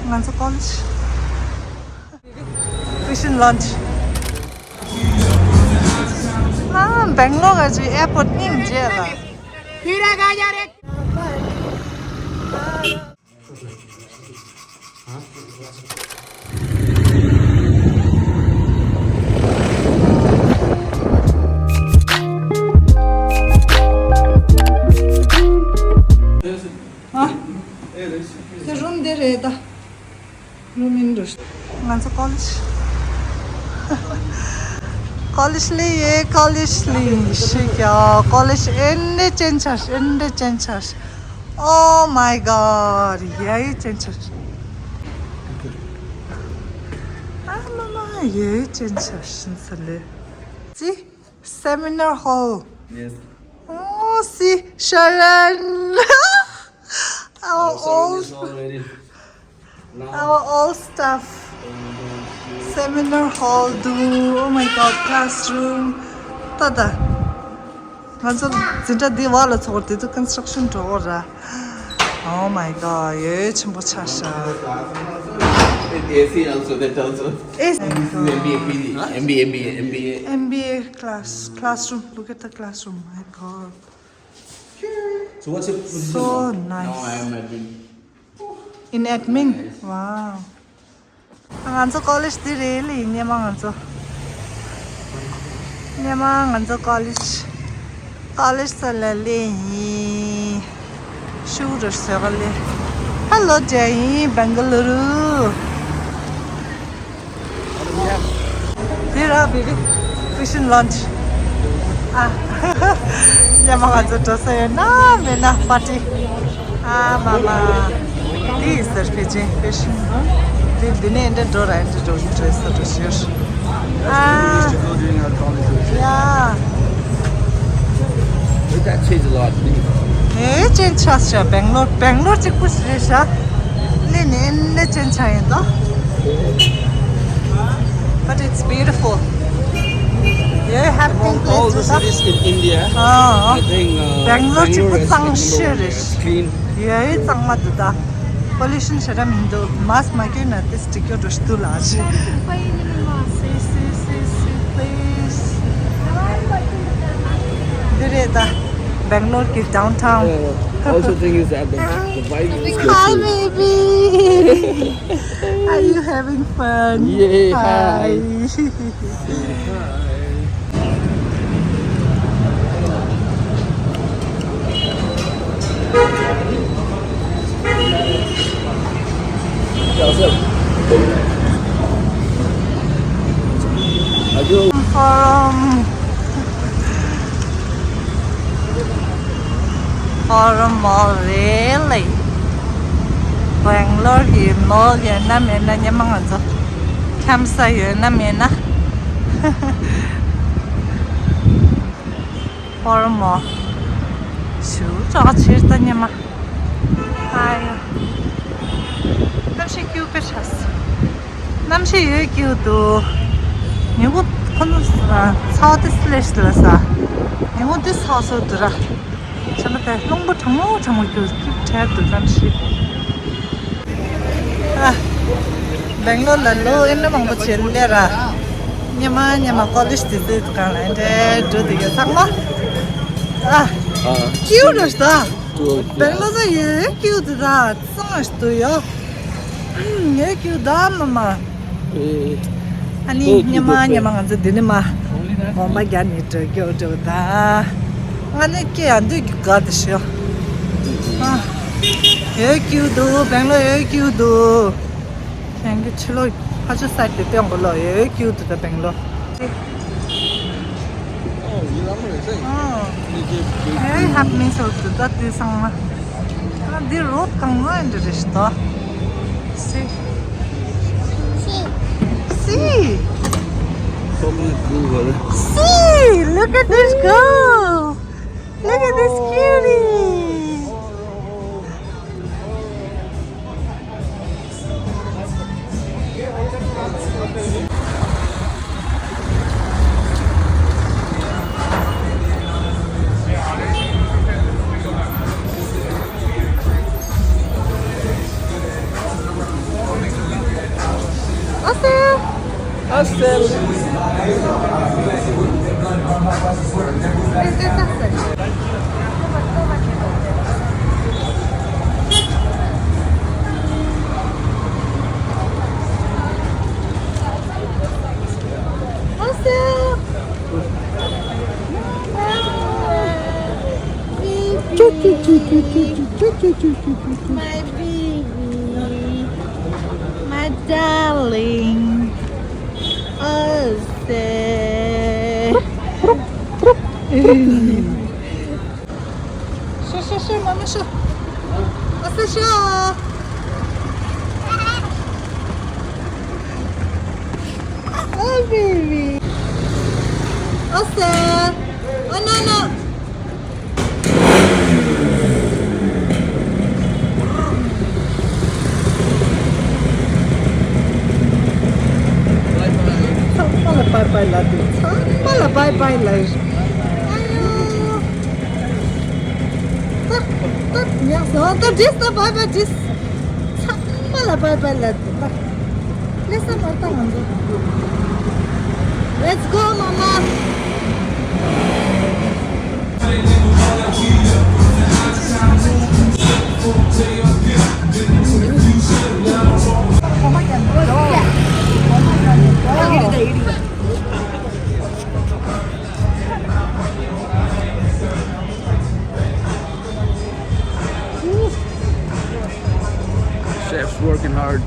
Ngansa college. Fish lunch. Bangalore aji airport nim jela. Hira ga ya re. The room there da. Room in rush. Ngansa college. College college ende changes. Oh my god, yay changes. Mama, yay changes. See, seminar hall. Yes. Oh, see, Sharon. Our old stuff. Seminar hall, oh my god, classroom. Tada. Manzo zinta diwala chhorde to construction door. Oh my god, ye chimbo chasha. AC also, that also. AC. MBA. Classroom. Look at the classroom. My god. So what's your position? So now? nice. Now I am admin. In admin. Wow. Nganzo college di really nyama nganzo college salale shooter salale. Hello Jay, Bangalore. Here baby, fish lunch. Nyama nganzo to say na mena party. Mama, this is fish. Dine in the door and the door dress that was yours. Yeah. But that changed a lot. Hey, change Bangalore to push this up. Linen, let's change though. But it's beautiful. Yeah, happy All the cities in India, I think Bangalore to put some is clean. Yeah, it's a mad. Pollution shara mindo mass market na this ticket to stool aaj. Please. Direta Bangalore ki downtown. Also thing is that the vibe is good. Hi baby. Are you having fun? Yeah, hi. Forum mall really. Bangalore ki mall ya na mena nyamang azo. Campsite ya na mena. Forum mall. Shu cha chirta nyama. Hi. Namshi kyu pe chas. Namshi ye kyu do. Nigo kono sa saute slash la sa. Nigo this house dura. Chana longbo changmo kyu tab do namshi. Bangalore la lo inna mangbo chende ra. Nyama college de kan ande do de sakma. Cute da. Bangalore ye cute da. Songs to yo. Ye cute da mama. Ani nyama nganzo dine ma. Mama gani to go do da. Ane ke andu ga de sho. Ye cute do Bangalore ye cute do. Kanga chilo aja side de pyong lo ye cute da Bangalore. Hey, happening so that is some. The road can go into this store. See. See, look at this girl. Look at this cutie. Hostel. My baby, my darling. Shoo, mama shoo. What's the show? Oh baby. What's that? Oh no no. Bye bye love. Bye bye love. Yes, no, this the bye bye this. Bye bye love. Listen, let's go, mama. Chef's working hard.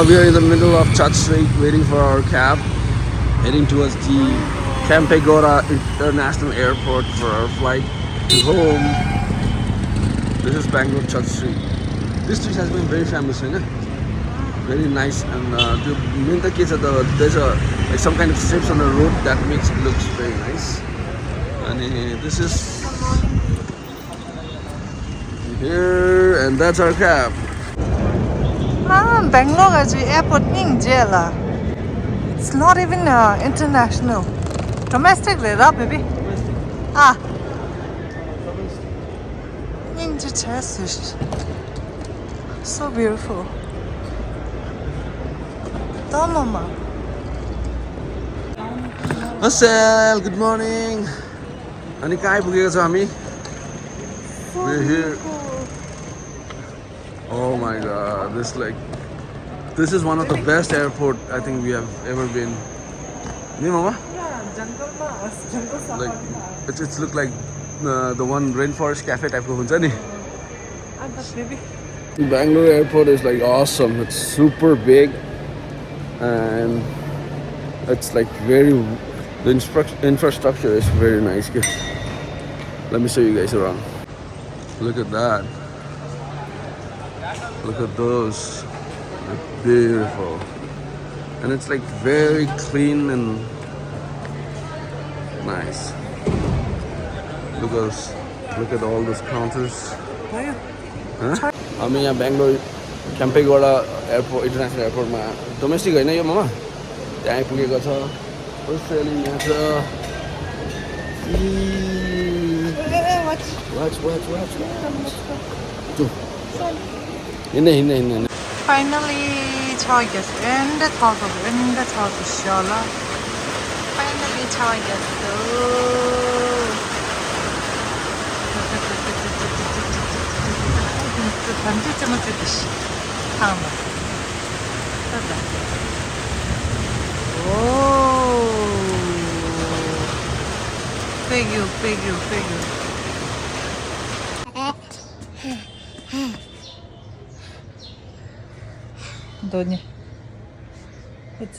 We are in the middle of Church Street waiting for our cab, heading towards the Campegora International Airport for our flight to home. This is Bangalore Church Street. This street has been very famous, right? Very nice, and the main thing is that there's like some kind of strips on the road that makes it looks very nice. And this is here, and that's our cab. Bangalore is the airport ning jela. It's not even international. Domestic right, baby. Ah. Ning chess. So beautiful. Mama. Hostel, good morning. Ani kai pugeko cha hami? We're here. Oh my god, this is one of the best airport I think we have ever been. Me mama? Yeah, jungle Like it's look like the one rainforest cafe type of huncha ni. Baby. Bangalore airport is like awesome. It's super big and it's like the infrastructure is very nice. Let me show you guys around. Look at that. Look at those. They're beautiful. And it's like very clean and nice. Look at all those counters. Huh? हामी यहाँ Bangalore क्याम्पेगोडा airport international एयरपोर्टमा domestic होइन यो मामा त्यहाँ आइपुगेको छ Australia यहाँ छ हिँड्ने Finally, Target in the Shala. Finally, Target. Oh, figure. Donya.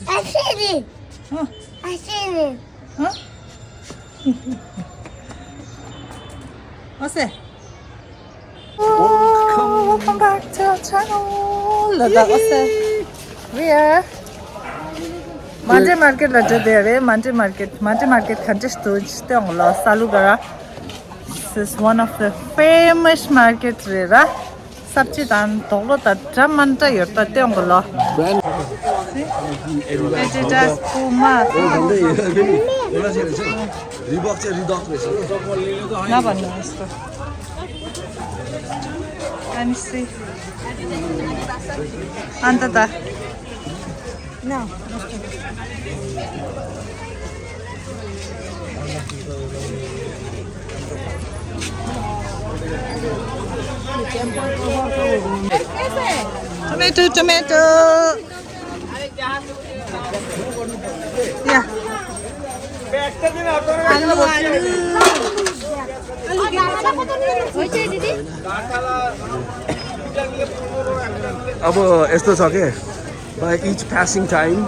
I seen it. Huh? I seen it. Huh? What's that? Oh, welcome back to our channel. What's that? We are Mante Market there. Mante Market Kantis Tuj Tongla Salugara. This is one of the famous markets there. Sabchitan Tolota Jamanta Yota Tongla. Editas Puma. Let me see. Anta. No. Tomato. Yeah. Aloo. अब यस्तो छ के by each passing time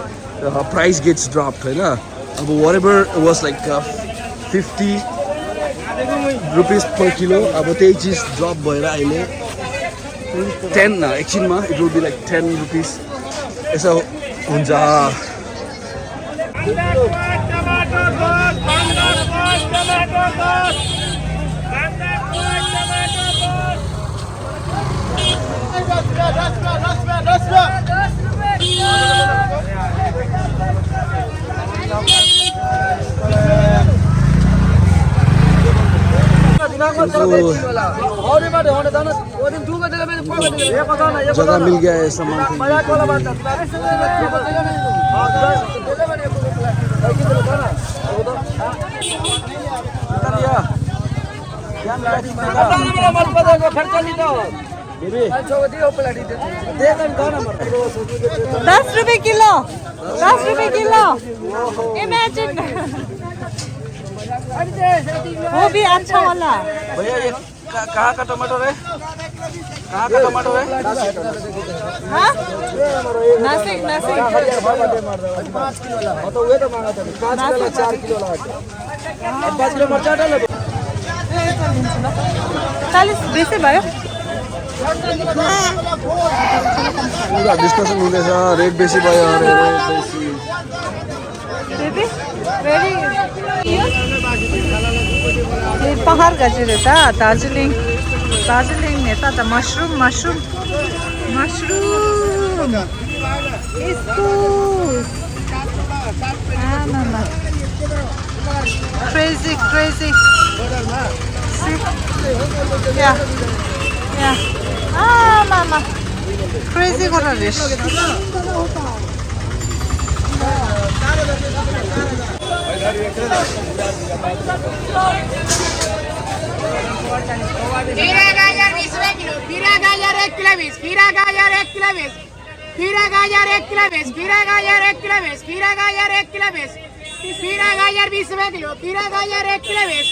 the price gets dropped हैन अब whatever was like 50 rupees per kilo अब त्यही चीज drop भएर अहिले 10 एकछिनमा it will be like 10 rupees यसो हुन्छ जगह मिल गया है सामान ₹10 किलो Imagine. वो भी अच्छा वाला भैया ये कहाँ का टमाटर है कहाँ का टमाटर है हाँ नासिक 5 किलो ला तो वे तो मांगा था 5 किलो 4 किलो ला 5 किलो मर्चा डालो 40 बेसी भयो पूरा डिस्कसन हुँदैछ रेट बेसी भयो अरे बेबी भेरी पहाड गएर त दार्जिलिङ नेता त मशरूम इस्कुस आमामा crazy see yeah mama crazy gora this खीरा गाजर 20 किलो खीरा गाजर 1 किलो 20 खीरा गाजर 1 किलो 20 खीरा गाजर 1 किलो 20 खीरा गाजर 1 किलो 20 खीरा गाजर 1 किलो 20 खीरा गाजर 20 किलो खीरा गाजर 1 किलो 20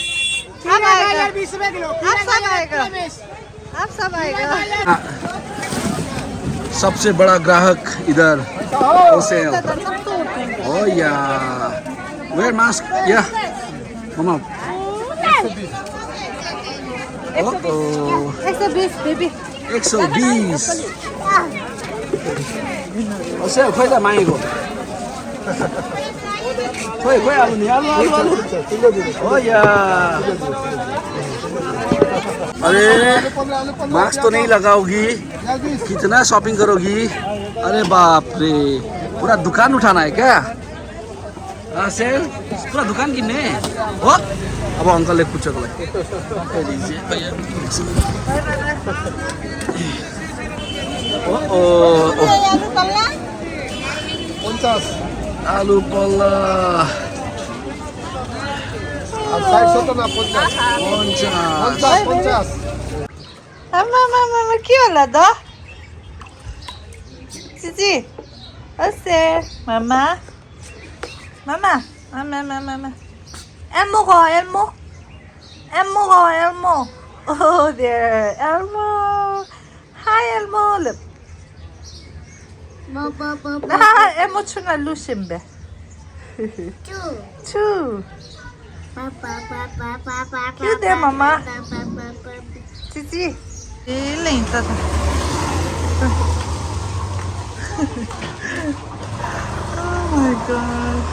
खीरा गाजर 20 किलो आप सब आएगा सबसे बड़ा ग्राहक इधर wholesale Oh yeah. Wear mask. Yeah. Mama. Oh. 120 baby 120. 어서 거기다 많이 고. 거기 아버님 알로. ओया अरे मास्क तो नहीं लगाओगी कितना शॉपिंग करोगी अरे बाप रे पूरा दुकान उठाना है क्या सेल पूरा दुकान किन्ने हो अब अंकलले पूछको लागि आलु पल्ला आमा के होला त चिची असे मामा Elmo oh there Elmo hi Elmo look Elmo chuna lusimbe two cute there mama Cici lenta oh my god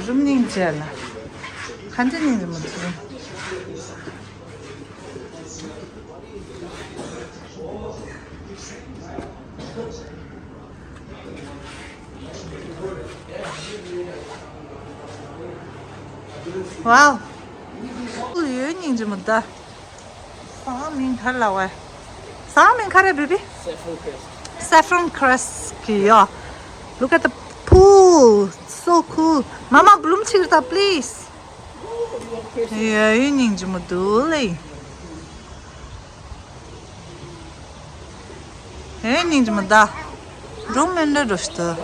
룸닝지알라 간전히 좀 Wow. Ui, nhìn chứ một ta. Sao mình khá lâu à? Sao mình khá baby? Saffron crest kìa. Look at the pool. So cool. Mama, bloom chirta, please. Yeah, nhìn chứ một đứa này. nhìn chứ một ta. Room ender dostı.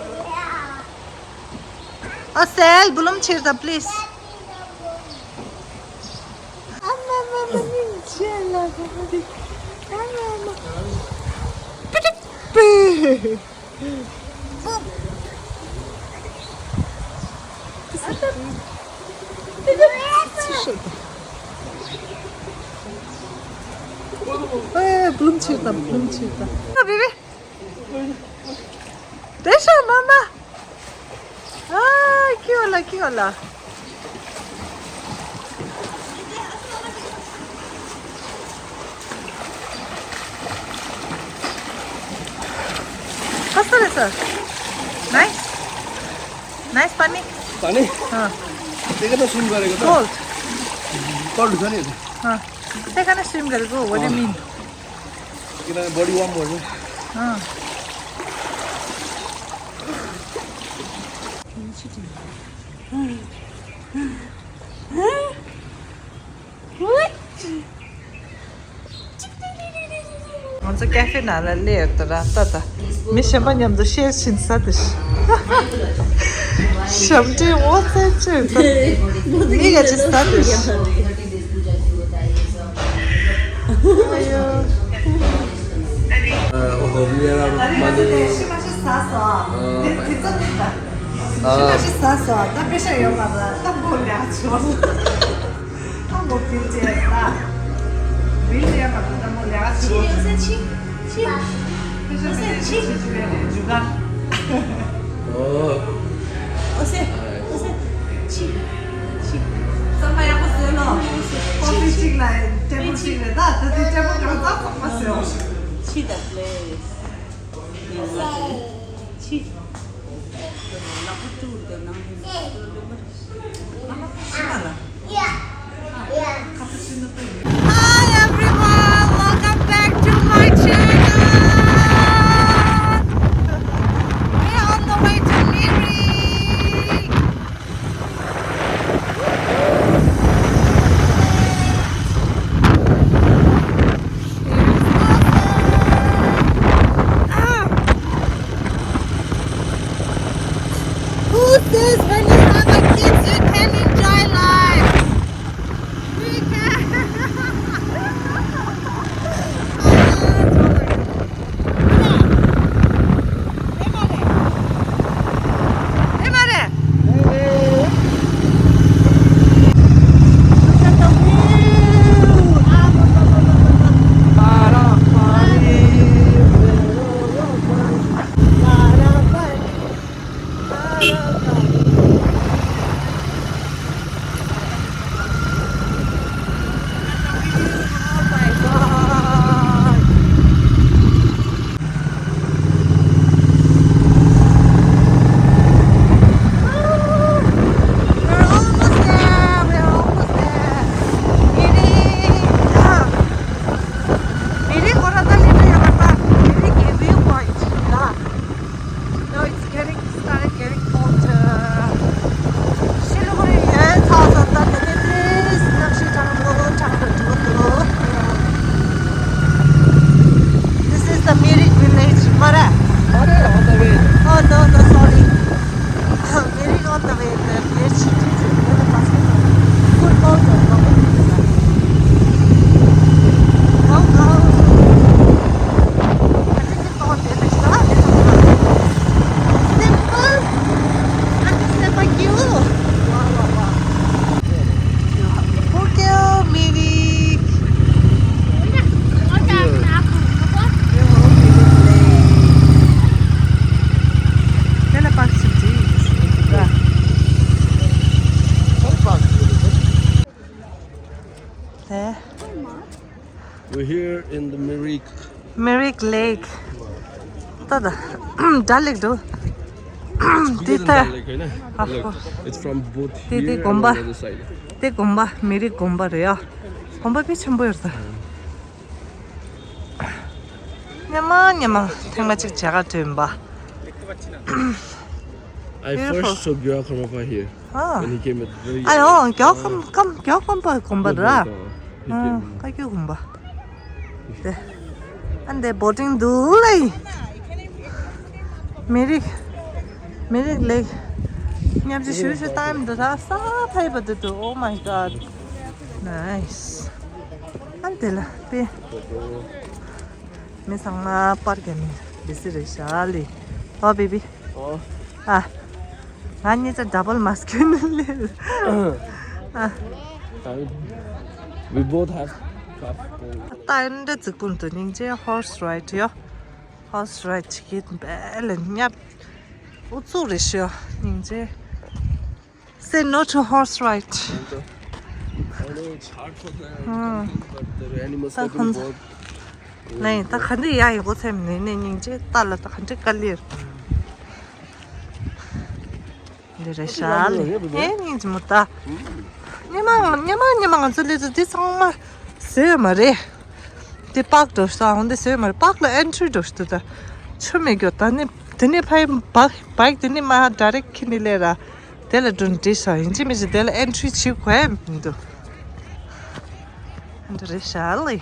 Asel, bloom chirta, please. Mama, ninja. Mama. Bloom chirta. Baby. Deixa, mama. Ay, qué hola. कस्तो रहेछ nice पानी पानी त्यही त swim गरेको त cold cold छ नि त्यही कारण स्विम गरेको व्हाट डु मीन किनभने बडी वार्म भयो Onze cafe na la letra tata. Me chama de cheio de sadas. Chamte outra chuta. Liga de sadas. Hi everyone, welcome back to my channel. We're on the way to Mirik. Who says when you have a kids you can enjoy life? We can. We're here in the Mirik Lake. Tada. Dal Lake do. bigger than Tita. Dal Lake, right? Look, it's from both Titi here and Gomba. on the other side. 때 곰바 미릭 곰바래요. 곰바 빛은 보였어. 냐마 탱마치 제가 좀 봐. I Beautiful. first saw Gyokamapa here 아. when he came at very 아요, 곰바 곰바더라. He came. 까기 곰바. 네. 안돼 보딩 둘레이. 미릭 레이. 냠지 슈슈 타임도 다 사파이버도 오 마이 갓. 나이스. 안텔라 비. 미상마 빠르게미 비스를 샬리. 베이비. 아. 아니 저 더블 마스크는 We both have cup. 따인데 즉분도 닝제 horse ride요. horse ride 치킨 벨은 냐 우츠리셔 닝제 say no to horse ride. I know it's hard for them, but the animals are 건- both. 네, 딱 근데 야 이거 때문에 닝제 딸라 딱 한테 깔리. 근데 샬리. 예, 닝제 못다. 냐만 저리서 디상마 세마레. 디 박도 사운드 세마레 박라 엔트리 도스다. 처음에 겼다니 드니 파이 바이크 드니 마 다이렉트 키닐레라. 델라 돈 디사 인지미지 델라 엔트리 치고햄 인도. 근데 샬리.